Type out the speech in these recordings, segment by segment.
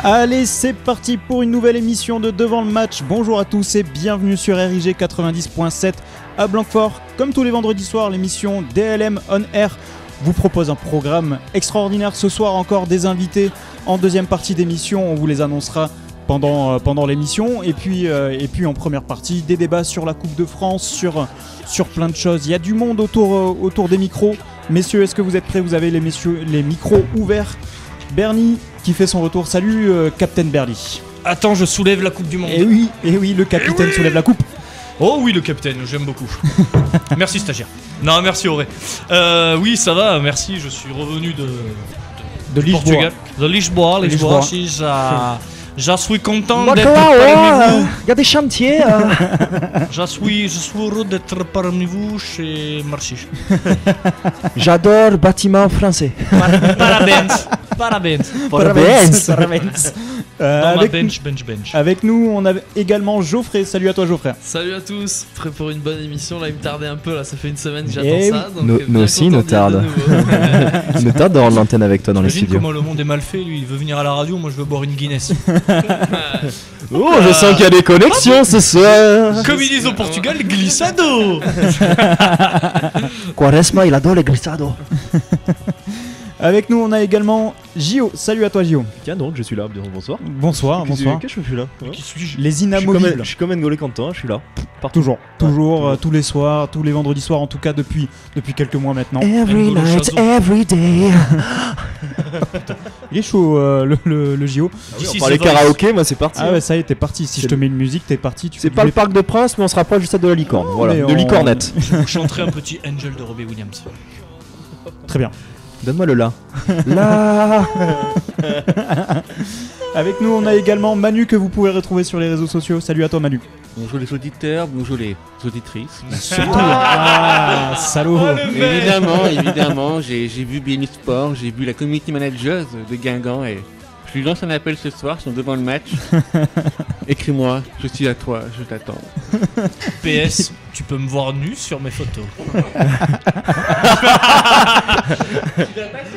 Allez, c'est parti pour une nouvelle émission de Devant le match. Bonjour à tous et bienvenue sur RIG 90.7 à Blanquefort. Comme tous les vendredis soirs, l'émission DLM On Air vous propose un programme extraordinaire. Ce soir, encore des invités en deuxième partie d'émission. On vous les annoncera pendant l'émission. Et puis en première partie, des débats sur la Coupe de France, sur plein de choses. Il y a du monde autour des micros. Messieurs, est-ce que vous êtes prêts? Vous avez les micros ouverts. Bernie qui fait son retour. Salut Captain Bernie. Attends, je soulève la coupe du monde. Et oui, le capitaine soulève la coupe. Oh oui, le capitaine, j'aime beaucoup. Merci stagiaire. Non, merci Auré. Oui, ça va, merci. Je suis revenu de Portugal. De Lisboa. Je suis content d'être parmi vous. Il y a des chantiers. Je suis heureux d'être parmi vous chez Marchi. J'adore bâtiment français. Parabéns. Bench. Avec nous, on a également Geoffrey. Salut à toi, Geoffrey. Salut à tous, prêt pour une bonne émission. Là, il me tardait un peu, là, ça fait une semaine que j'attends ça. Donc nous aussi, nous tarde. Nous tarde d'avoir l'antenne avec toi dans les studios. Comment le monde est mal fait, lui, il veut venir à la radio, moi je veux boire une Guinness. Oh, je sens qu'il y a des connexions ce soir. Comme ils disent au Portugal, glissado. Quaresma, il adore les glissado. Avec nous, on a également Gio. Salut à toi, Gio. Tiens donc, je suis là. Bonsoir. Bonsoir. Qu'est-ce que je fais là? Qui suis-je? Les inamovibles. Je suis comme N'Golo Kanté, je suis là. Toujours, tous les soirs, tous les vendredis soirs, en tout cas depuis quelques mois maintenant. Every night, every day. Il est chaud le Gio. On parlait karaoké, moi c'est parti. Ah ouais, ça y est, t'es parti. Si je te mets une musique, t'es parti. C'est pas le Parc de Prince, mais on se rapproche juste de la licorne. Voilà, de licornette. Je vous chanterai un petit Angel de Robbie Williams. Très bien. Donne-moi le la. La. Avec nous, on a également Manu que vous pouvez retrouver sur les réseaux sociaux. Salut à toi, Manu. Bonjour les auditeurs, bonjour les auditrices. Salaud. Évidemment, j'ai vu BN Sport, j'ai vu la community manager de Guingamp et je lui lance un appel ce soir, ils sont devant le match. Écris-moi, je suis à toi, je t'attends. PS, tu peux me voir nu sur mes photos.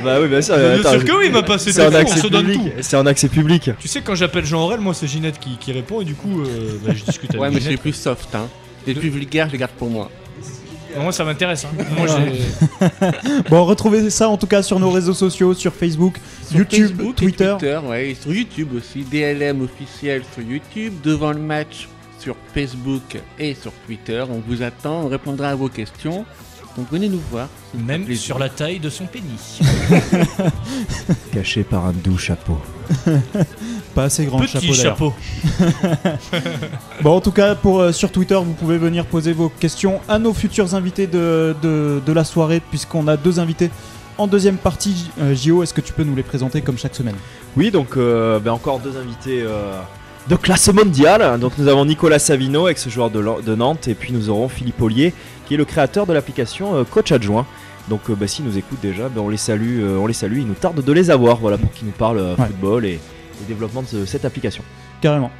Bah oui, bien sûr. Bien sûr que oui, il m'a passé des fois, on se donne tout. C'est en accès public. Tu sais, quand j'appelle Jean Aurel, moi c'est Ginette qui répond et du coup, je discute avec Ouais, mais Ginette. c'est plus soft, hein. Les plus vulgaires, je les garde pour moi. Moi ça m'intéresse. Hein. Moi, j'ai... Bon, retrouvez ça en tout cas sur nos réseaux sociaux, sur Facebook, Sur YouTube, Facebook Twitter. Ouais, et sur YouTube aussi. DLM officiel sur YouTube, devant le match sur Facebook et sur Twitter. On vous attend, on répondra à vos questions. Donc venez nous voir. Même sur la taille de son pénis. Caché par un doux chapeau. Pas assez grand Petit chapeau. Bon, en tout cas, sur Twitter, vous pouvez venir poser vos questions à nos futurs invités de la soirée, puisqu'on a deux invités en deuxième partie. Gio, est-ce que tu peux nous les présenter comme chaque semaine? Oui, donc encore deux invités de classe mondiale. Donc nous avons Nicolas Savino, ex-joueur de Nantes, et puis nous aurons Philippe Ollier, qui est le créateur de l'application Coach Adjoint. Donc s'ils nous écoutent déjà, on les salue, il nous tarde de les avoir, voilà, pour qu'ils nous parlent football et développement de cette application. Carrément.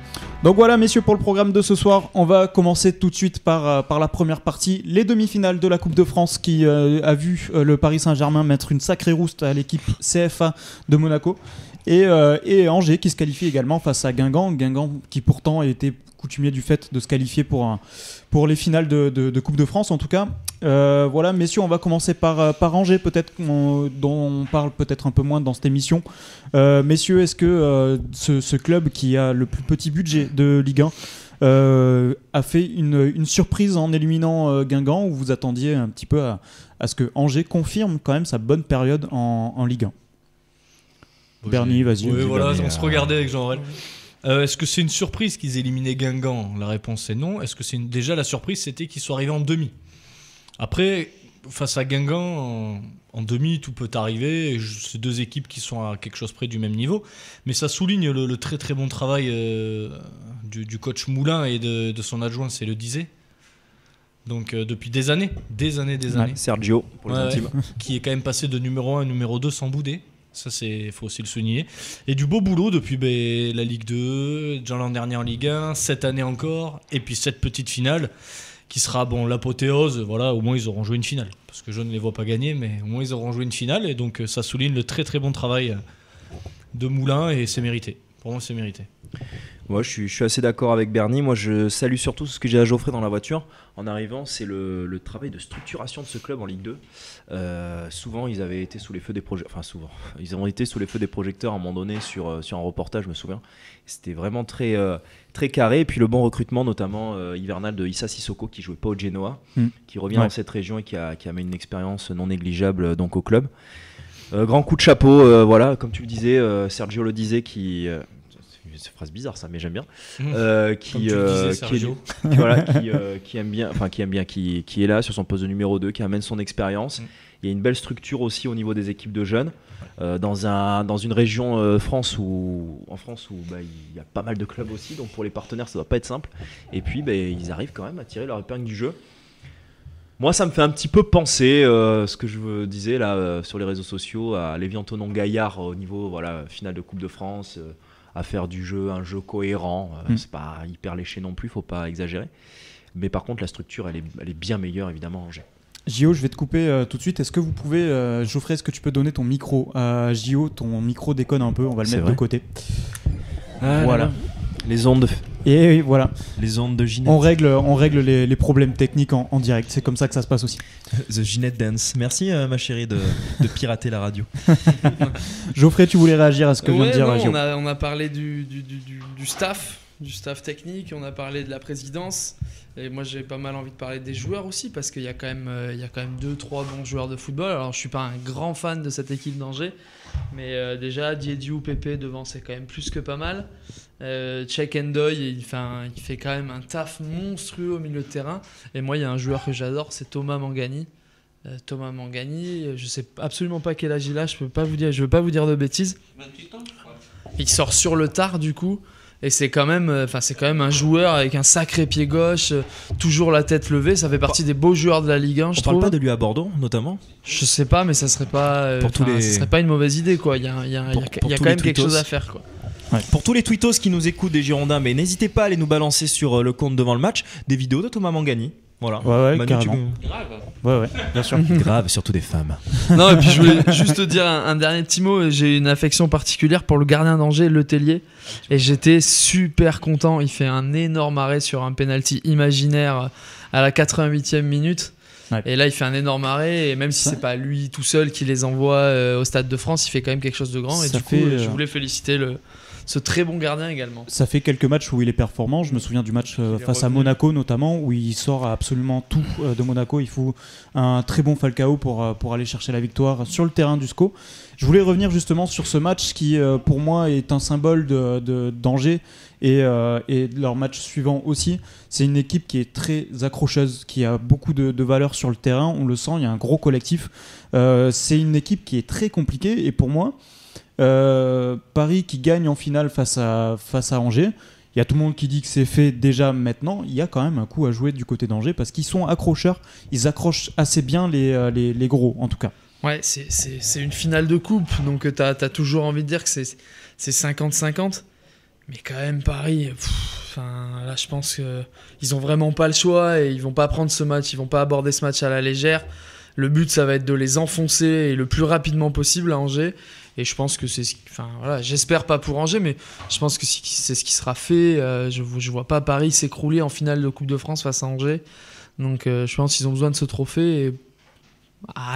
Donc voilà, messieurs, pour le programme de ce soir, on va commencer tout de suite par la première partie, les demi-finales de la Coupe de France qui a vu le Paris Saint-Germain mettre une sacrée rouste à l'équipe CFA de Monaco et Angers qui se qualifie également face à Guingamp qui pourtant était coutumier du fait de se qualifier pour les finales de Coupe de France en tout cas. Voilà, messieurs, on va commencer par Angers, peut-être dont on parle peut-être un peu moins dans cette émission. Messieurs, est-ce que ce club qui a le plus petit budget de Ligue 1 a fait une surprise en éliminant Guingamp, ou vous attendiez un petit peu à ce que Angers confirme quand même sa bonne période en Ligue 1? Bernie, vas-y. Oui, voilà, on se regardait avec Jean Aurel. Est-ce que c'est une surprise qu'ils aient éliminé Guingamp? La réponse est non. Est-ce que c'est déjà la surprise, c'était qu'ils soient arrivés en demi? Après, face à Guingamp, en demi, tout peut arriver. C'est deux équipes qui sont à quelque chose près du même niveau. Mais ça souligne le très très bon travail du coach Moulin et de son adjoint, c'est le disait. Donc depuis des années. Sergio, pour les intimes. Qui est quand même passé de numéro 1 à numéro 2 sans bouder. Ça, il faut aussi le souligner. Et du beau boulot depuis la Ligue 2, déjà l'an dernier en Ligue 1, cette année encore, et puis cette petite finale qui sera l'apothéose. Voilà, au moins ils auront joué une finale. Parce que je ne les vois pas gagner, mais au moins ils auront joué une finale. Et donc ça souligne le très très bon travail de Moulin et c'est mérité. Pour moi, c'est mérité. Moi, je suis assez d'accord avec Bernie. Moi, je salue surtout ce que j'ai à Geoffrey dans la voiture. En arrivant, c'est le travail de structuration de ce club en Ligue 2. Souvent, ils avaient été sous les feux des projecteurs. Enfin, souvent. Ils ont été sous les feux des projecteurs à un moment donné sur un reportage, je me souviens. C'était vraiment très, très carré. Et puis, le bon recrutement, notamment hivernal de Issa Sissoko, qui jouait pas au Genoa, qui revient dans cette région et qui a amené une expérience non négligeable donc, au club. Grand coup de chapeau, voilà, comme tu le disais, Sergio le disait, c'est une phrase bizarre ça, mais j'aime bien. Qui aime bien, qui est là sur son poste de numéro 2, qui amène son expérience. Il y a une belle structure aussi au niveau des équipes de jeunes, dans une région en France où il y a pas mal de clubs aussi, donc pour les partenaires ça doit pas être simple. Et puis ils arrivent quand même à tirer leur épingle du jeu. Moi, ça me fait un petit peu penser, ce que je disais là sur les réseaux sociaux, à Lévi-Antonin Gaillard au niveau finale de Coupe de France, à faire du jeu un jeu cohérent. C'est pas hyper léché non plus, faut pas exagérer. Mais par contre, la structure, elle est bien meilleure évidemment à Angers. Gio, je vais te couper tout de suite. Est-ce que vous pouvez, Geoffrey, est-ce que tu peux donner ton micro à Gio? Ton micro déconne un peu, on va le mettre de côté. Voilà. Les ondes. Et voilà. Les ondes de Ginette. On règle les problèmes techniques en direct. C'est comme ça que ça se passe aussi. The Ginette Dance. Merci ma chérie de pirater la radio. Geoffrey, tu voulais réagir à ce que vient de dire Gio? On a parlé du staff technique, on a parlé de la présidence. Et moi j'ai pas mal envie de parler des joueurs aussi, parce qu'il y a quand même 2-3 bons joueurs de football. Alors je suis pas un grand fan de cette équipe d'Angers, mais déjà Diédiou, Pépé devant, c'est quand même plus que pas mal. Cheikh Ndoye, il fait quand même un taf monstrueux au milieu de terrain. Et moi il y a un joueur que j'adore, c'est Thomas Mangani. Je sais absolument pas quel âge il a, je veux pas vous dire de bêtises. 28 ans, je crois. Il sort sur le tard du coup. Et c'est quand même un joueur avec un sacré pied gauche, toujours la tête levée. Ça fait partie des beaux joueurs de la Ligue 1, je trouve. On parle pas de lui à Bordeaux, notamment? Je sais pas, mais ça serait pas, ça serait pas une mauvaise idée, quoi. Il y a quand même quelque chose à faire, quoi. Ouais. Pour tous les tweetos qui nous écoutent des Girondins, mais n'hésitez pas à aller nous balancer sur le compte devant le match des vidéos de Thomas Mangani. Voilà. Ouais, Manu, carrément. Grave. Ouais, bien sûr. Grave, surtout des femmes. Non, et puis je voulais juste te dire un dernier petit mot. J'ai une affection particulière pour le gardien d'Angers, Letellier. Et j'étais super content. Il fait un énorme arrêt sur un penalty imaginaire à la 88e minute. Ouais. Et là, il fait un énorme arrêt. Et même si c'est pas lui tout seul qui les envoie au Stade de France, il fait quand même quelque chose de grand. Et du coup, je voulais féliciter ce très bon gardien également. Ça fait quelques matchs où il est performant. Je me souviens du match face à Monaco notamment, où il sort absolument tout de Monaco. Il faut un très bon Falcao pour aller chercher la victoire sur le terrain du SCO. Je voulais revenir justement sur ce match qui pour moi est un symbole d'Angers et de leur match suivant aussi. C'est une équipe qui est très accrocheuse, qui a beaucoup de valeur sur le terrain. On le sent, il y a un gros collectif. C'est une équipe qui est très compliquée et pour moi Paris qui gagne en finale face à Angers, il y a tout le monde qui dit que c'est fait déjà maintenant. Il y a quand même un coup à jouer du côté d'Angers parce qu'ils sont accrocheurs, ils accrochent assez bien les gros en tout cas. Ouais, c'est une finale de coupe, donc t'as toujours envie de dire que c'est 50-50, mais quand même Paris, là je pense qu'ils ont vraiment pas le choix et ils vont pas prendre ce match, ils vont pas aborder ce match à la légère. Le but ça va être de les enfoncer et le plus rapidement possible à Angers. Et je pense que j'espère pas pour Angers, mais je pense que c'est ce qui sera fait. Je vois pas Paris s'écrouler en finale de Coupe de France face à Angers. Donc je pense qu'ils ont besoin de ce trophée.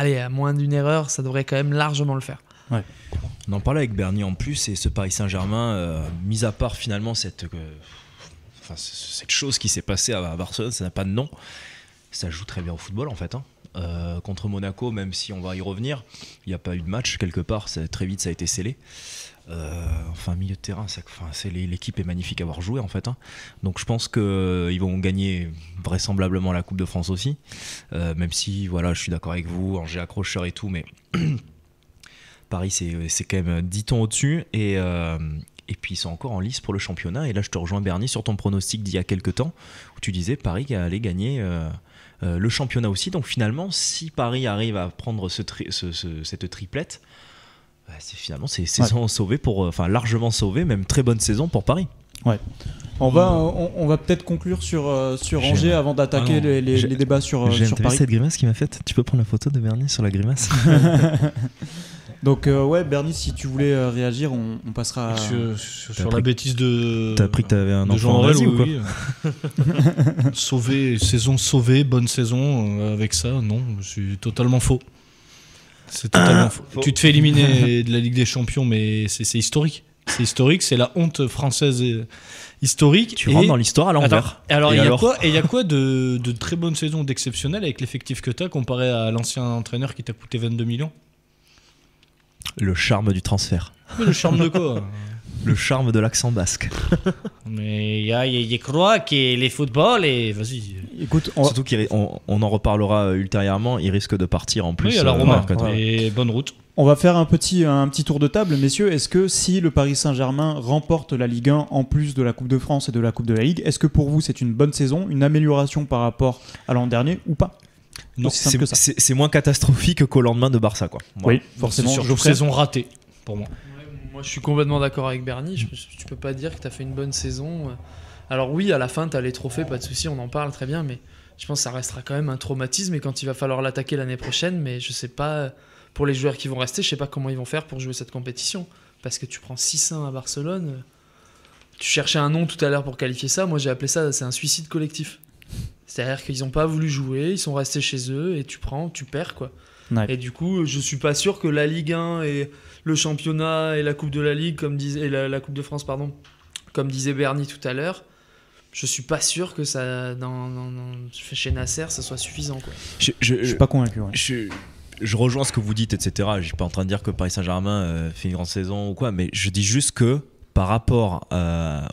Et à moins d'une erreur, ça devrait quand même largement le faire. Ouais. On en parlait avec Bernie en plus, et ce Paris Saint-Germain, mis à part finalement cette chose qui s'est passée à Barcelone, ça n'a pas de nom. Ça joue très bien au football en fait. Contre Monaco, même si on va y revenir, il n'y a pas eu de match quelque part, très vite ça a été scellé. Milieu de terrain, l'équipe est magnifique à avoir joué en fait. Donc je pense qu'ils vont gagner vraisemblablement la Coupe de France aussi. Même si je suis d'accord avec vous, Angers accrocheur et tout, mais Paris c'est quand même 10 tons au-dessus et puis ils sont encore en lice pour le championnat. Et là je te rejoins Bernie sur ton pronostic d'il y a quelques temps où tu disais Paris allait gagner le championnat aussi. Donc finalement si Paris arrive à prendre cette triplette, c'est saison sauvée largement sauvée, même très bonne saison pour Paris. Ouais. On va peut-être conclure sur Angers avant d'attaquer les débats sur Paris. Paris. Cette grimace qui m'a faite. Tu peux prendre la photo de Bernie sur la grimace. Donc ouais, Bernie, si tu voulais réagir, on passera. Sur la bêtise de. T'as appris que t'avais un de enfant Jean en Aurel, Asie ou quoi? Saison sauvée, bonne saison. Avec ça, non, c'est totalement faux. C'est totalement faux. Faux. Tu te fais éliminer de la Ligue des Champions, mais c'est historique. C'est historique, c'est la honte française historique. Tu rentres dans l'histoire à l'envers. Alors, Et il y a alors quoi, et il y a quoi de très bonnes saisons, d'exceptionnelles avec l'effectif que tu as comparé à l'ancien entraîneur qui t'a coûté 22 millions? Le charme du transfert. Mais le charme de quoi? Le charme de l'accent basque. Mais il croit que les footballs et vas-y. Écoute, Surtout qu'on en reparlera ultérieurement, il risque de partir en plus. Oui, alors Romain, mercato. et bonne route. on va faire un petit tour de table, messieurs. Est-ce que si le Paris Saint-Germain remporte la Ligue 1 en plus de la Coupe de France et de la Coupe de la Ligue, est-ce que pour vous c'est une bonne saison, une amélioration par rapport à l'an dernier ou pas? Non, Aussi simple que ça. C'est moins catastrophique qu'au lendemain de Barça, quoi. Oui, C'est forcément. surtout Geoffrey. saison ratée pour moi. Moi, je suis complètement d'accord avec Bernie. Tu peux pas dire que tu as fait une bonne saison. Alors oui, à la fin, tu as les trophées, pas de souci, on en parle très bien, mais je pense que ça restera quand même un traumatisme et quand il va falloir l'attaquer l'année prochaine, mais je sais pas, pour les joueurs qui vont rester, je sais pas comment ils vont faire pour jouer cette compétition. Parce que tu prends 6-1 à Barcelone, tu cherchais un nom tout à l'heure pour qualifier ça, moi j'ai appelé ça, c'est un suicide collectif. C'est-à-dire qu'ils n'ont pas voulu jouer, ils sont restés chez eux et tu perds quoi. Ouais. Et du coup, je suis pas sûr que la Ligue 1 et le championnat et la Coupe de la Ligue, et la Coupe de France, pardon, comme disait Bernie tout à l'heure, je suis pas sûr que ça, chez Nasser, ça soit suffisant quoi. Je suis pas convaincu. Ouais. Je rejoins ce que vous dites, etc. Je suis pas en train de dire que Paris Saint-Germain fait une grande saison ou quoi, mais je dis juste que par rapport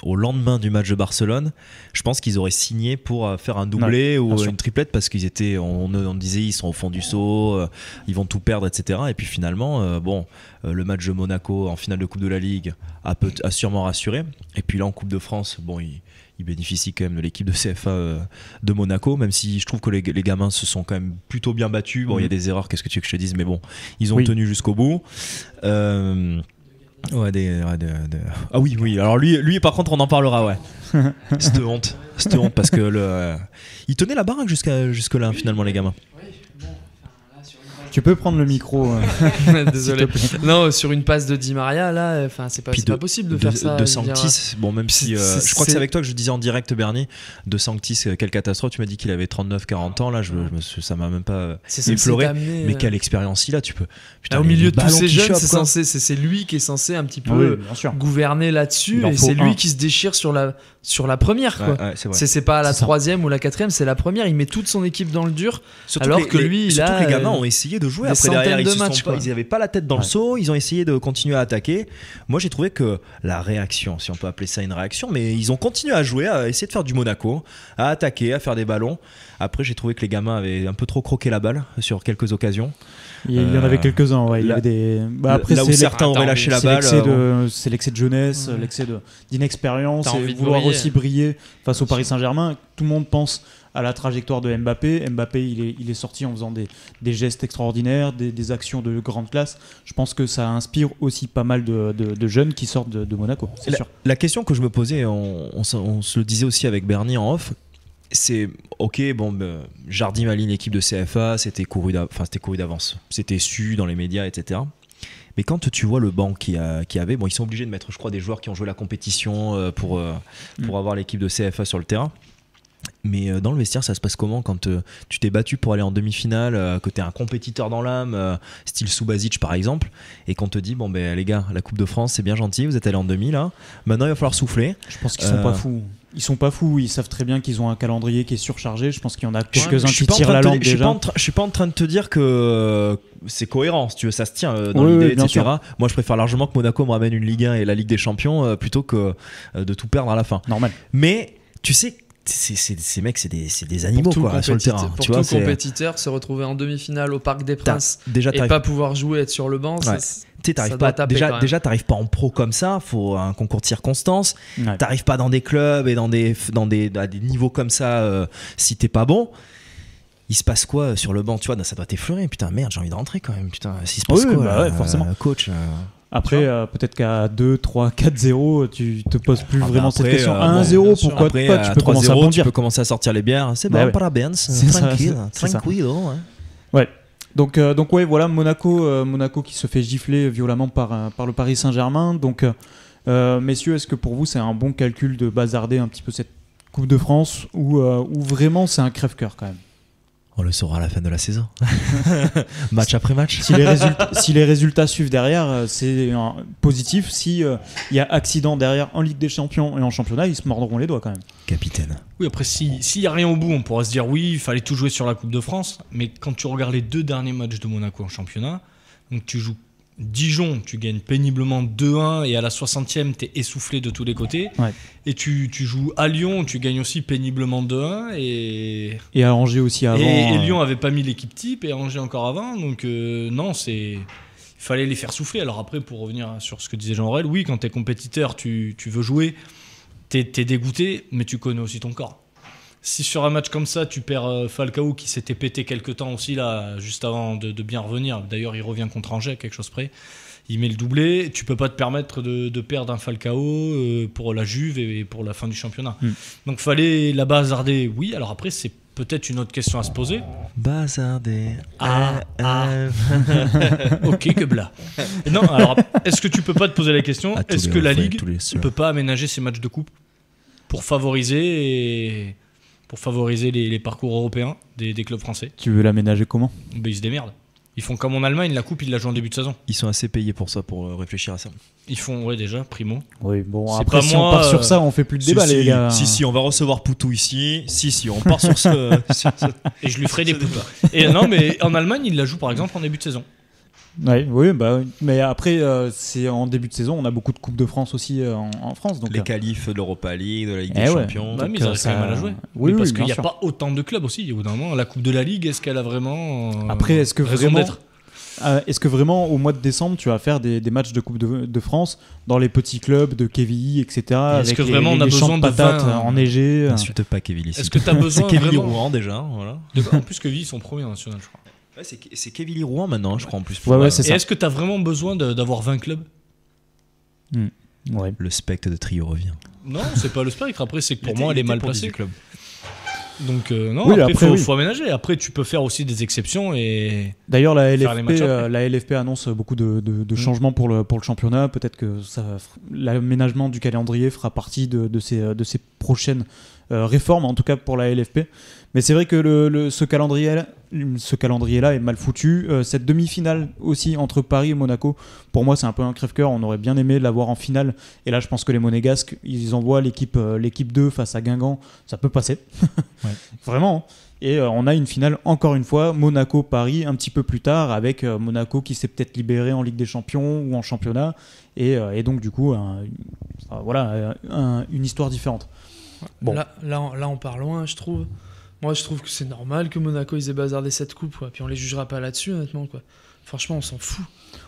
au lendemain du match de Barcelone, je pense qu'ils auraient signé pour faire un doublé ou une triplette parce qu'ils étaient, on disait ils sont au fond du seau, ils vont tout perdre, etc. Et puis finalement, le match de Monaco en finale de Coupe de la Ligue a sûrement rassuré. Et puis là en Coupe de France, il bénéficie quand même de l'équipe de CFA de Monaco, même si je trouve que les gamins se sont quand même plutôt bien battus. Bon, il y a des erreurs, qu'est-ce que tu veux que je te dise, mais bon, ils ont tenu jusqu'au bout. Ah oui, alors lui par contre on en parlera, ouais. Cette honte parce que il tenait la baraque jusque-là finalement les gamins. Tu peux prendre le micro. Désolé. Non, sur une passe de Di Maria, là, c'est pas possible de faire ça. De Sanctis, bon, même si je crois que c'est avec toi que je disais en direct, Bernie, de Sanctis, quelle catastrophe. Tu m'as dit qu'il avait 39-40 ans, là, ça m'a même pas effleuré. Mais quelle expérience il a, tu peux. Putain, au milieu de tous ces jeunes, chopent, c'est lui qui est censé un petit peu gouverner là-dessus, et c'est lui qui se déchire sur la première, quoi. Ouais, c'est pas la troisième ou la quatrième, c'est la première. Il met toute son équipe dans le dur, surtout alors que lui, les gamins ont essayé de jouer après derrière, ils n'avaient pas la tête dans le seau, ils ont essayé de continuer à attaquer. Moi j'ai trouvé que la réaction, si on peut appeler ça une réaction, mais ils ont continué à jouer, à essayer de faire du Monaco, à attaquer, à faire des ballons. Après j'ai trouvé que les gamins avaient un peu trop croqué la balle sur quelques occasions. Il y en avait quelques-uns, ouais. Il y avait des... après, là où certains auraient lâché la balle, c'est l'excès de jeunesse, l'excès d'inexpérience et vouloir aussi briller face au Paris Saint-Germain. Tout le monde pense à la trajectoire de Mbappé. Mbappé, il est sorti en faisant des gestes extraordinaires, des actions de grande classe. Je pense que ça inspire aussi pas mal de jeunes qui sortent de Monaco, c'est sûr. La question que je me posais, on se le disait aussi avec Bernie en off, c'est Jardim aligne l'équipe de CFA, c'était couru d'avance, c'était su dans les médias, etc. Mais quand tu vois le banc qu'il y avait, ils sont obligés de mettre, je crois, des joueurs qui ont joué la compétition pour avoir l'équipe de CFA sur le terrain. Mais dans le vestiaire, ça se passe comment quand tu t'es battu pour aller en demi-finale, que tu es un compétiteur dans l'âme, style Subasic par exemple, et qu'on te dit les gars, la Coupe de France c'est bien gentil, vous êtes allés en demi là, maintenant il va falloir souffler. Je pense qu'ils sont pas fous. Ils sont pas fous, ils savent très bien qu'ils ont un calendrier qui est surchargé. Je pense qu'il y en a quelques-uns qui tirent la langue déjà. Je suis pas en train de te dire que c'est cohérent, si tu veux, ça se tient dans l'idée, etc. Sûr. Moi je préfère largement que Monaco me ramène une Ligue 1 et la Ligue des Champions plutôt que de tout perdre à la fin. Normal. Mais tu sais, ces mecs, c'est des animaux quoi, sur le terrain. Pour tout compétiteur, se retrouver en demi-finale au Parc des Princes et pas pouvoir jouer, être sur le banc, déjà t'arrives pas en pro comme ça, faut un concours de circonstances. T'arrives pas dans des clubs et dans des niveaux comme ça si t'es pas bon. Il se passe quoi sur le banc, tu vois, ça doit t'effleurer. Putain, merde, j'ai envie de rentrer quand même. Putain, s'il se passe quoi, forcément. Coach. Après, peut-être qu'à 2, 3, 4-0, tu te poses plus vraiment cette question. À 1-0, pourquoi après, pas, tu peux commencer à bondir. Tu peux commencer à sortir les bières. C'est bon, parabéns, tranquille. Ouais. Donc ouais, voilà, Monaco qui se fait gifler violemment par le Paris Saint-Germain. Donc, messieurs, est-ce que pour vous, c'est un bon calcul de bazarder un petit peu cette Coupe de France ou vraiment c'est un crève-cœur quand même? On le saura à la fin de la saison. Match après match. Si les résultats suivent derrière, c'est positif. Si il y a accident derrière en Ligue des Champions et en championnat, ils se mordront les doigts quand même. Capitaine. Oui, après, s'il n'y a rien au bout, on pourra se dire oui, il fallait tout jouer sur la Coupe de France. Mais quand tu regardes les 2 derniers matchs de Monaco en championnat, donc tu joues Dijon, tu gagnes péniblement 2-1 et à la 60e, tu es essoufflé de tous les côtés. Ouais. Et tu joues à Lyon, tu gagnes aussi péniblement 2-1. Et à Angers aussi avant. Et Lyon avait pas mis l'équipe type et Angers encore avant. Donc non, il fallait les faire souffler. Alors après, pour revenir sur ce que disait Jean-Aurel, oui, quand tu es compétiteur, tu veux jouer, tu es dégoûté, mais tu connais aussi ton corps. Si sur un match comme ça, tu perds Falcao qui s'était pété quelques temps aussi, là, juste avant de bien revenir. D'ailleurs, il revient contre Angers à quelque chose près. Il met le doublé. Tu peux pas te permettre de perdre un Falcao pour la Juve et pour la fin du championnat. Donc, fallait la bazarder, oui. Alors après, c'est peut-être une autre question à se poser. Bazarder. Ok, que bla. Non, alors, est-ce que tu peux pas te poser la question, est-ce que la Ligue ne peut pas aménager ces matchs de coupe pour favoriser les parcours européens des clubs français? Tu veux l'aménager comment? Ils se démerdent. Ils font comme en Allemagne, la coupe, ils la jouent en début de saison. Ils sont assez payés pour ça, pour réfléchir à ça. Ils font, ouais, déjà, primo. Oui, bon, C'est après, pas si moi, on part sur ça, on fait plus de débat, les gars. Si, on va recevoir Poutou ici. Si, on part sur ce. Et je lui ferai des poutres. Et non, mais en Allemagne, ils la jouent par exemple en début de saison. Ouais, oui, bah, mais après, c'est en début de saison, on a beaucoup de Coupes de France aussi en France. Donc, les qualifs de l'Europa League, de la Ligue des Champions. Bah, mais ils arrivent quand même à la jouer. Oui, parce oui, qu'il n'y a sûr. pas autant de clubs aussi. Au bout d'un moment, la Coupe de la Ligue, est-ce qu'elle a vraiment Après, est-ce que raison vraiment, d'être? est-ce que vraiment au mois de décembre, tu vas faire des matchs de Coupe de France dans les petits clubs de Quevilly, etc. Est-ce avec que vraiment on a les champs besoin de de patates 20, enneigés? N'insulte pas Quevilly ici. Est-ce que tu as besoin C'est Quevilly vraiment Rouen déjà. Voilà. En plus que Quevilly, ils sont premiers en national, je crois. Ouais, c'est Quevilly Rouen maintenant, je crois en plus. Ouais, c'est Et ça. est-ce que tu as vraiment besoin d'avoir 20 clubs? Ouais. Le spectre de Trio revient. Non, c'est pas le spectre. Après, c'est que pour moi, elle est mal placée. Club. Donc, non, Oui, après, oui. faut aménager. Après, tu peux faire aussi des exceptions. Et D'ailleurs, la Faire les matchs après. la LFP annonce beaucoup de changements pour le championnat. Peut-être que l'aménagement du calendrier fera partie de ces prochaines réformes, en tout cas pour la LFP. Mais c'est vrai que ce calendrier-là est mal foutu. Cette demi-finale aussi entre Paris et Monaco, pour moi, c'est un peu un crève-cœur. On aurait bien aimé l'avoir en finale. Et là, je pense que les Monégasques, ils envoient l'équipe 2 face à Guingamp. Ça peut passer. Ouais. Vraiment. Et on a une finale, encore une fois, Monaco-Paris, un petit peu plus tard, avec Monaco qui s'est peut-être libéré en Ligue des Champions ou en championnat. Et donc, du coup, une histoire différente. Bon. Là, on part loin, je trouve. Moi, je trouve que c'est normal que Monaco ils aient bazardé cette coupe, quoi. Puis on les jugera pas là-dessus, honnêtement, quoi. Franchement, on s'en fout.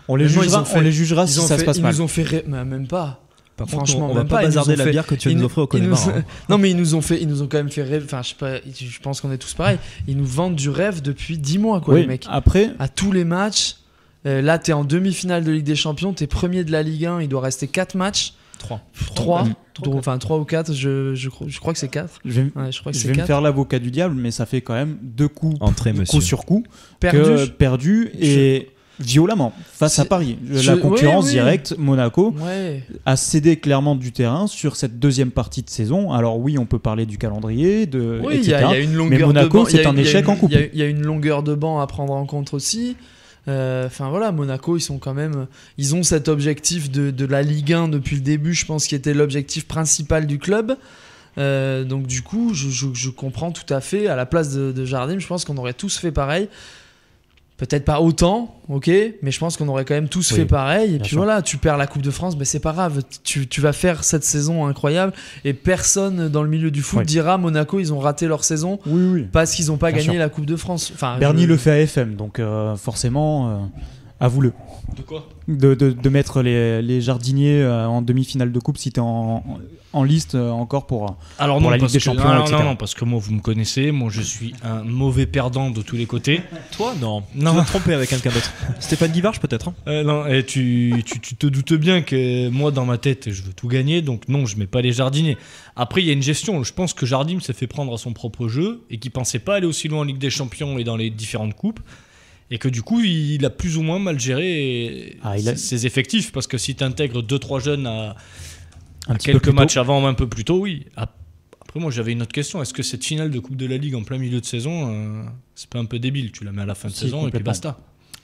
On les jugera si ça se passe mal. Ils nous ont fait mais même pas. Par Franchement, contre, on va même pas pas, ils bazarder nous ont la fait- bière que tu vas nous offrir au Connemara. Hein. Non, mais ils nous ont quand même fait rêver. Enfin, je sais pas, je pense qu'on est tous pareils. Ils nous vendent du rêve depuis 10 mois, quoi, Oui, les mecs. après, À tous les matchs. Là, t'es en demi-finale de Ligue des Champions, t'es premier de la Ligue 1, il doit rester 4 matchs. 3 enfin 3 ou 4, je crois que c'est 4. je vais, Ouais, je crois que je c'est vais me 4. faire l'avocat du diable, mais ça fait quand même 2 coups Entrée, monsieur. coup sur coup Perdu. perdus et violemment face à C'est- Paris. je- La concurrence oui. directe, Monaco Ouais. a cédé clairement du terrain sur cette deuxième partie de saison. Alors oui, on peut parler du calendrier, Oui, il y, etc. a une longueur mais Monaco, de banc. c'est un échec en coupe. Il y a une longueur de banc à prendre en compte aussi. Enfin voilà, Monaco, ils ont cet objectif de la Ligue 1 depuis le début, je pense, qui était l'objectif principal du club. Donc du coup, je comprends tout à fait. À la place de Jardim, je pense qu'on aurait tous fait pareil. Peut-être pas autant, ok, mais je pense qu'on aurait quand même tous Oui, fait pareil. Et puis sûr. voilà, tu perds la Coupe de France, mais c'est pas grave. Tu vas faire cette saison incroyable et personne dans le milieu du foot Oui. dira Monaco, ils ont raté leur saison Oui. parce qu'ils n'ont pas Bien gagné sûr. la Coupe de France. Enfin, Bernie le fait à FM, donc forcément, avoue-le. de quoi? De mettre les jardiniers en demi-finale de coupe si t'es en liste encore pour... Alors Pour non, la Ligue parce des que, Champions, non, etc. non, parce que moi, vous me connaissez. Moi, je suis un mauvais perdant de tous les côtés. Toi, non. Non. Tu vas te tromper avec quelqu'un d'autre. Stéphane Guivarch, peut-être. Hein. Non, et tu te doutes bien que moi, dans ma tête, je veux tout gagner. Donc non, je mets pas les jardiniers. Après, il y a une gestion. Je pense que Jardim s'est fait prendre à son propre jeu et qu'il pensait pas aller aussi loin en Ligue des Champions et dans les différentes coupes. Et que du coup, il a plus ou moins mal géré ses effectifs. Parce que si tu intègres 2-3 jeunes à quelques matchs avant, un peu plus tôt, oui. Après, moi, j'avais une autre question. Est-ce que cette finale de Coupe de la Ligue en plein milieu de saison, c'est pas un peu débile? Tu la mets à la fin de saison et puis basta.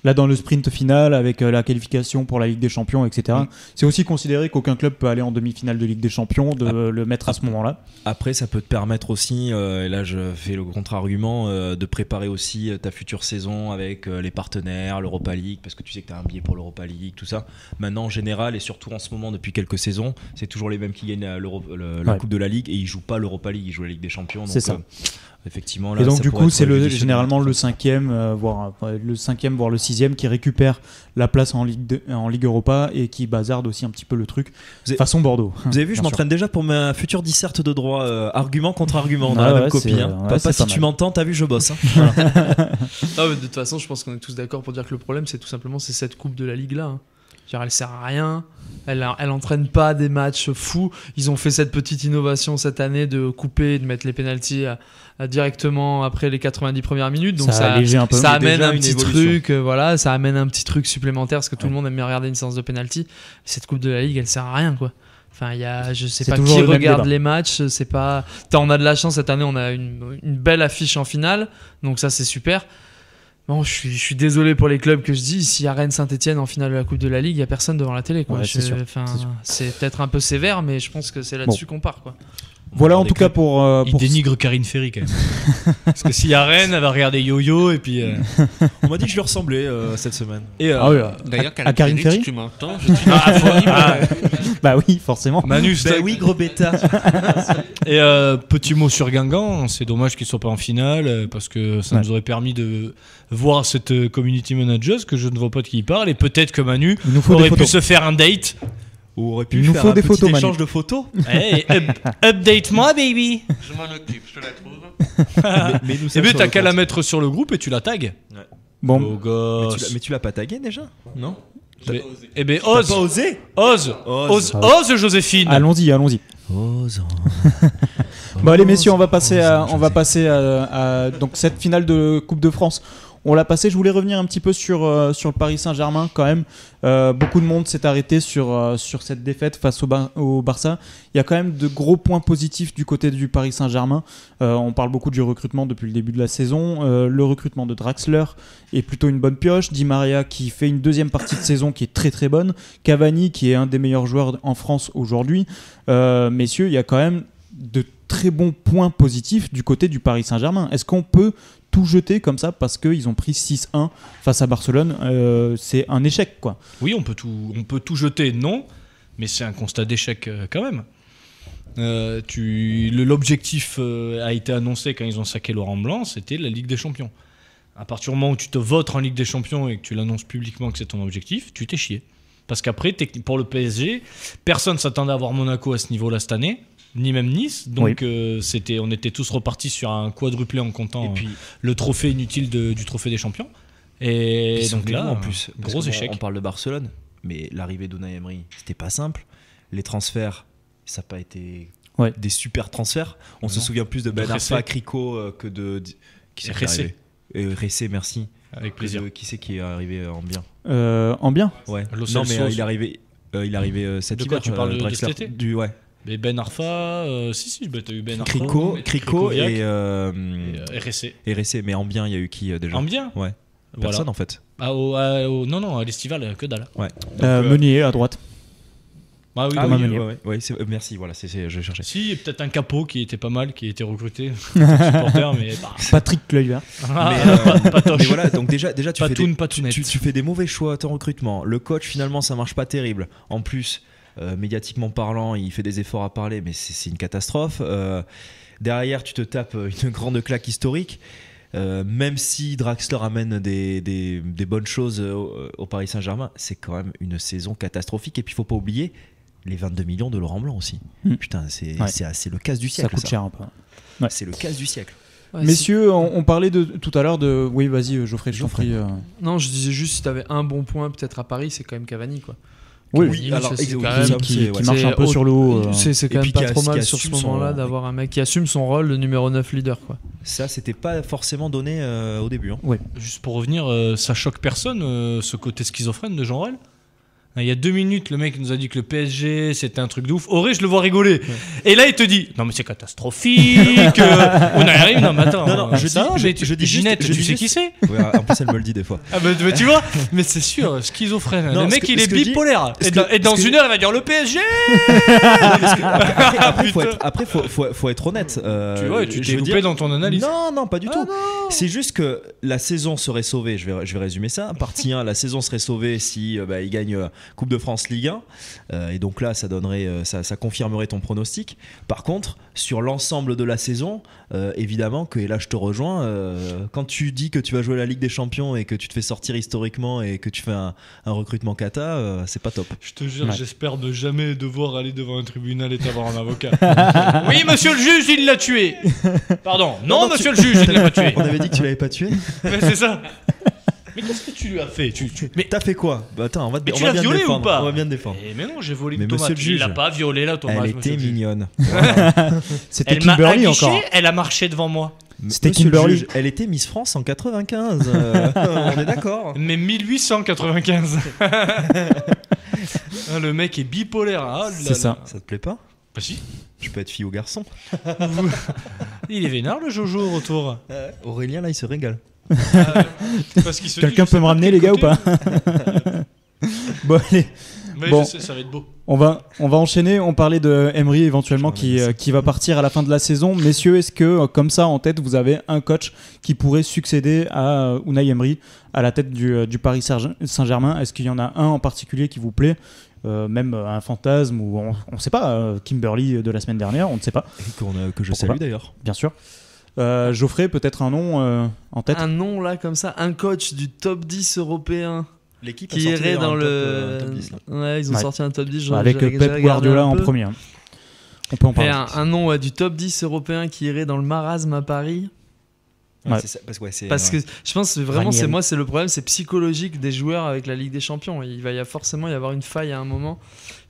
Là, dans le sprint final, avec la qualification pour la Ligue des Champions, etc., c'est aussi considéré qu'aucun club peut aller en demi-finale de Ligue des Champions, de le mettre à ce moment-là. Après, ça peut te permettre aussi, et là je fais le contre-argument, de préparer aussi ta future saison avec les partenaires, l'Europa League, parce que tu sais que tu as un billet pour l'Europa League, tout ça. Maintenant, en général, et surtout en ce moment, depuis quelques saisons, c'est toujours les mêmes qui gagnent la Coupe de la Ligue, et ils jouent pas l'Europa League, ils jouent la Ligue des Champions. Donc, c'est ça. Effectivement, là, et donc du coup c'est généralement le 5e voire le 6e qui récupère la place en Ligue Europa et qui bazarde aussi un petit peu le truc façon Bordeaux. Vous avez vu, je m'entraîne déjà pour ma future disserte de droit, argument contre argument, on a la même copie. Papa, si tu m'entends, t'as vu, je bosse. Voilà. De toute façon, je pense qu'on est tous d'accord pour dire que le problème, c'est tout simplement cette coupe de la Ligue là. Elle sert à rien, elle entraîne pas des matchs fous. Ils ont fait cette petite innovation cette année de couper, de mettre les pénaltys directement après les 90 premières minutes. Donc ça amène un petit truc, ça amène un petit truc supplémentaire parce que tout le monde aime bien regarder une séance de pénalty. Cette coupe de la Ligue, elle sert à rien, quoi. Enfin, je sais pas qui regarde les matchs. C'est pas. On a de la chance cette année, on a une belle affiche en finale, donc ça c'est super. Bon, je suis désolé pour les clubs que je dis. S'il y a Rennes Saint-Etienne en finale de la Coupe de la Ligue, il n'y a personne devant la télé, quoi. C'est peut-être un peu sévère, mais je pense que c'est là-dessus qu'on part, quoi. Voilà, en tout cas pour il dénigre Karine Ferry quand même. Parce que s'il y a Rennes, elle va regarder Yo-Yo et puis. On m'a dit que je lui ressemblais cette semaine. Et d'ailleurs, à Karine Ferry, tu m'entends, je suis bah oui, forcément. Manu, oui, gros bêta. Et petit mot sur Guingamp, c'est dommage qu'il soit pas en finale parce que ça nous aurait permis de voir cette community manager que je ne vois pas de qui il parle et peut-être que Manu aurait pu se faire un date. Ou aurait pu faire un petit échange de photos. Hey, update-moi, baby. Je m'en occupe, je te la trouve. Et bien, t'as qu'à la mettre sur le groupe et tu la tags. Ouais. Bon. Oh, gosse. Mais tu l'as pas tagué déjà? Non. Eh ben, ose. T'as pas osé? Ose, Joséphine. Allons-y. Ose. Bon, allez, messieurs, on va passer à donc cette finale de Coupe de France. On l'a passé. Je voulais revenir un petit peu sur le Paris Saint-Germain quand même. Beaucoup de monde s'est arrêté sur cette défaite face au Barça. Il y a quand même de gros points positifs du côté du Paris Saint-Germain. On parle beaucoup du recrutement depuis le début de la saison. Le recrutement de Draxler est plutôt une bonne pioche. Di Maria qui fait une deuxième partie de saison qui est très très bonne. Cavani qui est un des meilleurs joueurs en France aujourd'hui. Messieurs, il y a quand même de très bons points positifs du côté du Paris Saint-Germain. Est-ce qu'on peut tout jeter comme ça parce qu'ils ont pris 6-1 face à Barcelone? C'est un échec, quoi. Oui, on peut tout jeter, non, mais c'est un constat d'échec quand même. L'objectif a été annoncé quand ils ont saqué Laurent Blanc, c'était la Ligue des Champions. À partir du moment où tu te votes en Ligue des Champions et que tu l'annonces publiquement que c'est ton objectif, tu t'es chié. Parce qu'après, pour le PSG, personne ne s'attendait à voir Monaco à ce niveau-là cette année. Ni même Nice, donc on était tous repartis sur un quadruplé en comptant le trophée inutile du trophée des champions. Et donc là, en plus, gros échec. On parle de Barcelone, mais l'arrivée d'Unai Emery, c'était pas simple. Les transferts, ça n'a pas été des super transferts. On se souvient plus de Ben Arfa, Crico que de Ressé, merci. Avec plaisir. Qui c'est qui est arrivé en bien? En bien. Ouais. Non mais il est arrivé cet hiver. Tu parles de cet été? Mais Ben Arfa, si, t'as eu Ben Arfa. Crico et RSC. RSC, mais en bien, il y a eu qui déjà? En bien? Ouais. Personne en fait. Non, à l'estival, que dalle. Ouais. Meunier à droite. Ah oui, ouais, merci, voilà, je cherchais. Si, il y a peut-être un capot qui était pas mal, qui a été recruté. Supporter, mais Patrick Kluivert. Mais voilà, donc déjà tu fais des mauvais choix à ton recrutement. Le coach, finalement, ça marche pas terrible. En plus, médiatiquement parlant, il fait des efforts à parler, mais c'est une catastrophe. Derrière, tu te tapes une grande claque historique. Même si Draxler amène des bonnes choses au Paris Saint-Germain, c'est quand même une saison catastrophique. Et puis, il faut pas oublier les 22 millions de Laurent Blanc aussi. Putain, c'est le casse du siècle. Ça coûte cher un peu. Ouais. C'est le casse du siècle. Ouais, messieurs, on parlait tout à l'heure de... Oui, vas-y, Geoffrey, je t'en prie. Non, je disais juste, si t'avais un bon point peut-être à Paris, c'est quand même Cavani, quoi. Oui, alors qui marche un peu sur le haut. C'est quand même pas trop mal sur ce moment-là d'avoir un mec qui assume son rôle de numéro 9 leader, quoi. Ça, c'était pas forcément donné au début. Hein. Juste pour revenir, ça choque personne, ce côté schizophrène de Jean-Rel. Il y a 2 minutes, le mec nous a dit que le PSG c'était un truc de ouf. Auré, je le vois rigoler. Et là, il te dit non, mais c'est catastrophique. On arrive. Non, mais attends. Non, je dis Ginette, juste- tu sais qui c'est? Ouais, en plus, elle me le dit des fois. Ah bah tu vois, mais c'est sûr, schizophrène. Non, le mec, ce que- il ce est que je dis- bipolaire. ce Et que- dans ce que- une heure, il va dire le PSG. Après, faut être honnête. Tu vois, tu je t'es veux loupé dans ton analyse. Non, pas du tout. C'est juste que la saison serait sauvée. Je vais résumer ça. Partie 1, la saison serait sauvée si il gagne Coupe de France Ligue 1. Et donc là, ça donnerait, ça confirmerait ton pronostic. Par contre, sur l'ensemble de la saison, évidemment que, et là je te rejoins, quand tu dis que tu vas jouer la Ligue des Champions et que tu te fais sortir historiquement et que tu fais un recrutement cata, c'est pas top. Je te jure, Ouais. j'espère ne jamais devoir aller devant un tribunal et avoir un avocat. Oui, monsieur le juge, il l'a tué. Pardon. Non, monsieur le juge, il l'a pas tué. On avait dit que tu l'avais pas tué. Mais c'est ça. Mais qu'est-ce que tu lui as fait Mais t'as fait quoi? Bah attends, on va, Mais on tu va l'as bien te violée ou défendre. pas? On va bien te défendre. Mais non, j'ai volé Mais une tomate. monsieur le juge, Il l'a pas violé la tomate. Elle monsieur était le juge. mignonne. C'était Elle m'a Kimberly aguiché, encore. elle a marché devant moi. C'était Monsieur le Kimberly. juge, elle était Miss France en 95. On est d'accord. Mais 1895. Ah, le mec est bipolaire. Ah, là C'est là. ça. Ça te plaît pas? Bah si. Je peux être fille ou garçon. Il est vénère le Jojo au retour. Aurélien là, il se régale. Parce qu'il se dit, Quelqu'un je sais peut me ramener, de les quel gars, ou pas? côté. Bon, allez. Mais Bon. je sais, ça va être beau. On va enchaîner. On parlait de Emery éventuellement qui va partir à la fin de la saison. Messieurs, est-ce que, comme ça en tête, vous avez un coach qui pourrait succéder à Unai Emery à la tête du Paris Saint-Germain? Est-ce qu'il y en a un en particulier qui vous plaît? Même un fantasme ou on ne sait pas, Kimberly de la semaine dernière, on ne sait pas, Que je Pourquoi salue pas. d'ailleurs. bien sûr. Geoffrey, peut-être un nom en tête? Un nom là comme ça, un coach du top 10 européen L'équipe qui irait dans le. top 10, là. Ouais, ils ont Ouais. sorti un top 10. Avec j'ai Pep regardé Guardiola un en peu. premier. Hein. On peut en Mais parler. un nom du top 10 européen qui irait dans le marasme à Paris. Ouais. C'est ça, parce que, ouais, c'est, Parce ouais. que je pense que vraiment, Ranieri. c'est le problème, c'est psychologique des joueurs avec la Ligue des Champions. Il va forcément y avoir une faille à un moment.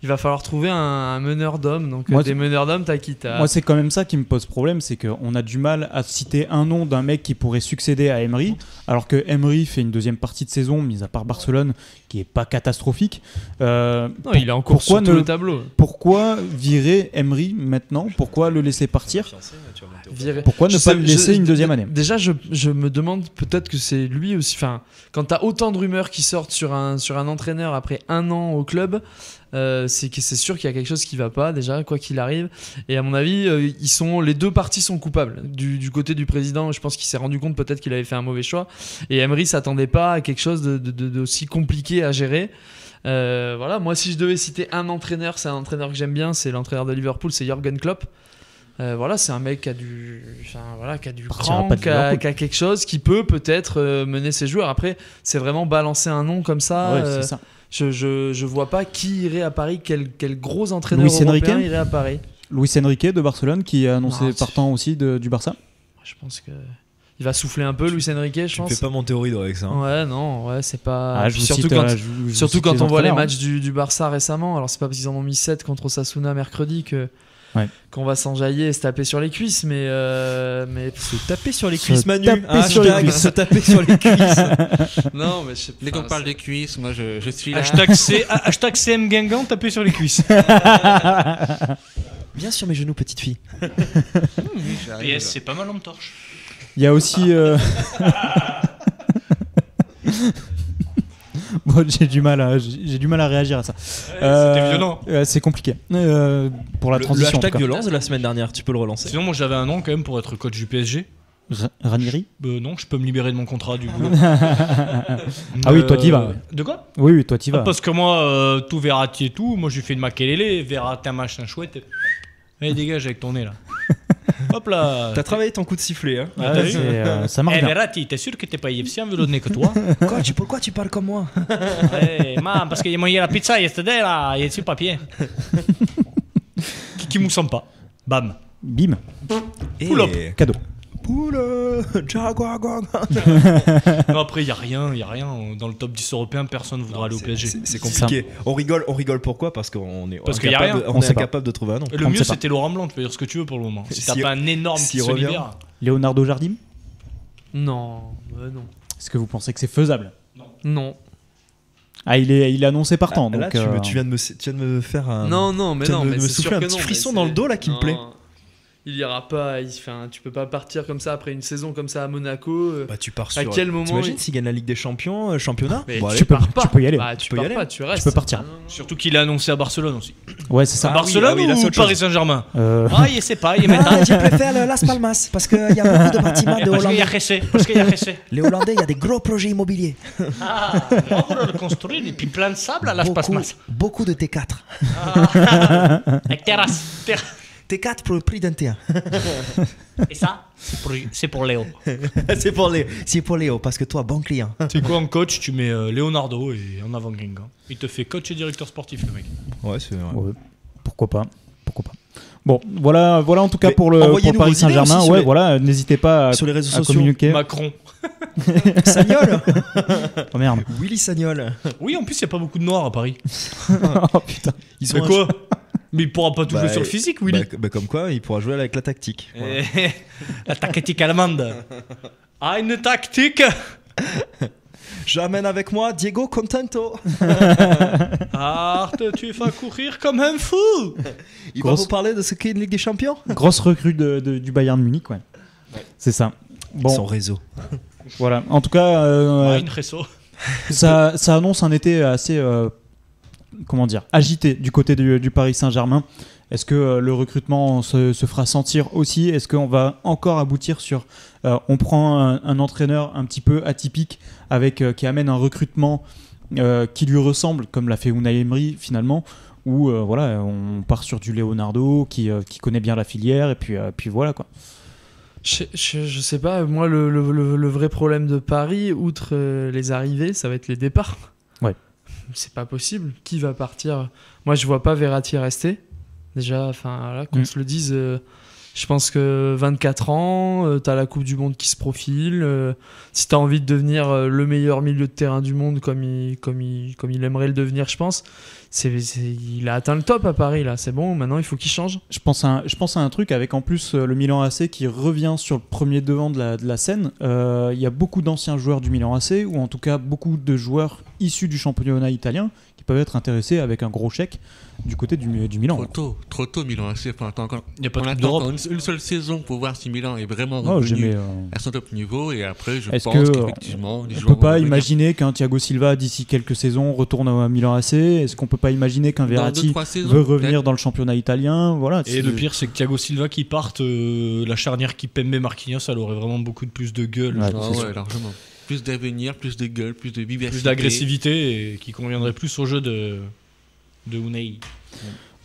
Il va falloir trouver un meneur d'hommes. Donc Moi, des meneurs d'hommes, t'as qui t'as... Moi, c'est quand même ça qui me pose problème, c'est qu'on a du mal à citer un nom d'un mec qui pourrait succéder à Emery, alors que Emery fait une deuxième partie de saison, mis à part Barcelone, qui est pas catastrophique. Non, il est encore pourquoi sur tout ne- le tableau. Pourquoi virer Emery maintenant? Pourquoi le laisser partir? Virer- Pourquoi ne Je pas sais- le laisser une deuxième année? Déjà, je me demande peut-être que c'est lui aussi. Enfin, quand t'as autant de rumeurs qui sortent sur un entraîneur après 1 an au club, c'est que c'est sûr qu'il y a quelque chose qui va pas déjà, quoi qu'il arrive. Et à mon avis, les deux parties sont coupables. Du côté du président, je pense qu'il s'est rendu compte peut-être qu'il avait fait un mauvais choix. Et Emery s'attendait pas à quelque chose d'aussi compliqué à gérer. Voilà, moi si je devais citer un entraîneur, c'est un entraîneur que j'aime bien, c'est l'entraîneur de Liverpool, c'est Jürgen Klopp. Voilà, c'est un mec qui a du Partira cran, pas de qui a Liverpool. quelque chose qui peut peut-être mener ses joueurs. Après, c'est vraiment balancer un nom comme ça. Ouais, c'est ça. Je vois pas qui irait à Paris, quel gros entraîneur Luis européen Enrique irait à Paris. Luis Enrique de Barcelone qui a annoncé Non, c'est- partant aussi du Barça. Je pense que il va souffler un peu, Luis Enrique, je Tu me pense. fais pas monter au rideau avec ça. Hein. Ouais, non, ouais, c'est pas. Ah, je vous surtout cite, quand, je vous surtout cite quand on voit les entraîneurs, matchs du Barça récemment. Alors c'est pas parce qu'ils en ont mis 7 contre Osasuna mercredi Ouais. qu'on va s'enjailler et se taper sur les cuisses, mais Se taper sur les Se cuisses, Manu. taper sur les Hashtag cuisses. se taper sur les cuisses. non, mais je sais Dès qu'on pas, parle c'est- des cuisses, moi je suis là. Hashtag CM Guingamp, tapez sur les cuisses. Bien sur mes genoux, petite fille. PS, c'est pas mal en torche. Il y a aussi. Bon, j'ai du mal à réagir à ça. C'était violent. C'est compliqué pour la Le transition. en hashtag tout cas. violence de la semaine dernière, tu peux le relancer. Sinon, moi j'avais un nom quand même pour être coach du PSG. Ranieri. Non, je peux me libérer de mon contrat du boulot. Ah oui, toi, t'y vas, ouais. De quoi? Oui, toi, t'y vas. Parce que moi, tout Verratti et tout, moi j'ai fait une maquelele, Verratti un machin chouette. Allez, dégage avec ton nez là. Hop là. T'as travaillé ton coup de sifflet, hein. Ah, t'as vu Ça marche Eh bien. Verratti, t'es sûr que t'es pas égyptien vu le nez que toi? Pourquoi tu parles comme moi? Eh, man, parce qu'il m'a mangé la pizza yesterday là, il est sur le papier. qui me sent pas. Bam. Bim, Pull up. cadeau. Poule, Jaguar. Non, après, il y a rien. Dans le top 10 européen, personne ne voudra aller au PSG. C'est compliqué. On rigole pourquoi? Parce qu'on est Parce qu'il y a rien. on est incapable de trouver un nom. Le mieux, c'était Laurent Blanc. Tu peux dire ce que tu veux pour le moment. Si t'as pas un énorme qui se libère. Leonardo Jardim, Non, non. est-ce que vous pensez que c'est faisable? Non. Ah, il est annoncé partant. Là, donc, tu viens de me faire un. Non, mais non, mais me c'est souffler sûr un que petit non, frisson mais dans le c'est- dos là qui me Non, plaît. Il ira pas. Tu peux pas partir comme ça après une saison comme ça à Monaco. Bah, tu pars À sur. quel moment T'imagines s'il gagne la Ligue des Champions, championnat? Mais Bon, allez. tu peux y aller. Bah, tu peux y pars aller. pas, tu restes. peux partir. Non, non. Surtout qu'il est annoncé à Barcelone aussi. Ouais, c'est ça. Barcelone oui, là, c'est ou autre chose. Paris Saint-Germain? Euh, Je sais pas, il est maintenant. Je préfère Las Palmas parce qu'il y a beaucoup de bâtiments de Parce qu'il y a Hollandais. Jessé. Parce qu'il y a Jessé. Les Hollandais, il y a des gros projets immobiliers. Ah, on va le construire et puis plein de sable à Las Palmas. Beaucoup de T4. Avec terrasse. T4 pour le prix d'un T1. Et ça, c'est pour Léo. c'est pour Léo parce que toi, bon client. Tu sais quoi, en coach, tu mets Leonardo et en avant Guingamp. Il te fait coach et directeur sportif, le mec. Ouais, c'est vrai. ouais, pourquoi pas. Bon, voilà en tout cas Mais pour le envoyez-nous Paris vos idées Saint-Germain. aussi sur Ouais, les- voilà, n'hésitez pas Sur les réseaux à sociaux. communiquer. Macron. Sagnol. Oh merde. Willy Sagnol. Oui, en plus, il n'y a pas beaucoup de noirs à Paris. Oh putain. Ils Mais un- quoi? Mais il pourra pas tout Bah, jouer sur le physique, Willy. Bah, comme quoi, il pourra jouer avec la tactique. Voilà. La tactique allemande. Ah, une tactique. J'amène avec moi Diego Contento. Art, tu vas courir comme un fou. Il va Grosse- vous parler de ce qu'est une Ligue des Champions. Grosse recrue du Bayern de Munich, ouais. C'est ça. Bon, Son réseau. voilà. En tout cas, Ah, une réseau. ça annonce un été assez, agité du côté du Paris Saint-Germain. Est-ce que le recrutement se fera sentir aussi? Est-ce qu'on va encore aboutir sur... on prend un entraîneur un petit peu atypique qui amène un recrutement qui lui ressemble, comme l'a fait Unai Emery finalement, ou voilà, on part sur du Leonardo qui connaît bien la filière, et puis voilà quoi. Je sais pas, moi le vrai problème de Paris, outre les arrivées, ça va être les départs. Ouais. C'est pas possible. Qui va partir? Moi je vois pas Verratti rester. Déjà, enfin là, qu'on se le dise, je pense que 24 ans, t'as la Coupe du Monde qui se profile. Si t'as envie de devenir le meilleur milieu de terrain du monde comme il aimerait le devenir, je pense, il a atteint le top à Paris là. C'est bon, maintenant il faut qu'il change. Je pense à un truc avec en plus le Milan AC qui revient sur le premier devant de la scène. Il y a beaucoup d'anciens joueurs du Milan AC, ou en tout cas beaucoup de joueurs issus du championnat italien qui peuvent être intéressés avec un gros chèque du côté du Milan. Trop tôt, Milan. Enfin, Il n'y a pas on de Coupe attend d'Europe. encore une seule saison pour voir si Milan est vraiment Oh, revenu à son top niveau. Et après, je Est-ce pense que qu'effectivement, les on joueurs peut vont pas revenir. imaginer qu'un Thiago Silva d'ici quelques saisons retourne à Milan AC? Est-ce qu'on peut pas imaginer qu'un Dans Verratti 2-3 saisons, veut revenir peut-être. dans le championnat italien? Voilà. Et le pire, c'est que Thiago Silva qui parte, la charnière Kimpembe-Marquinhos, elle aurait vraiment beaucoup plus de gueule. Ouais, Ah c'est ouais, sûr. largement. Plus d'avenir, plus de gueule, plus de vivacité. Plus d'agressivité et qui conviendrait plus au jeu de Unai.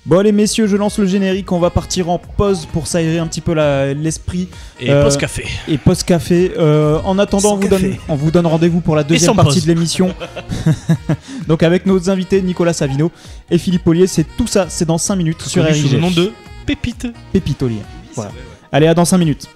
Bon allez messieurs, je lance le générique, on va partir en pause pour s'aérer un petit peu l'esprit. Et post-café. Et post-café. En attendant, on vous donne rendez-vous pour la deuxième sans partie pause. de l'émission. Donc avec nos invités Nicolas Savino et Philippe Ollier, c'est tout ça, c'est dans 5 minutes sur Connu sous RIG. le nom de Pépite. Pépite Ollier. Voilà. Allez, à dans 5 minutes.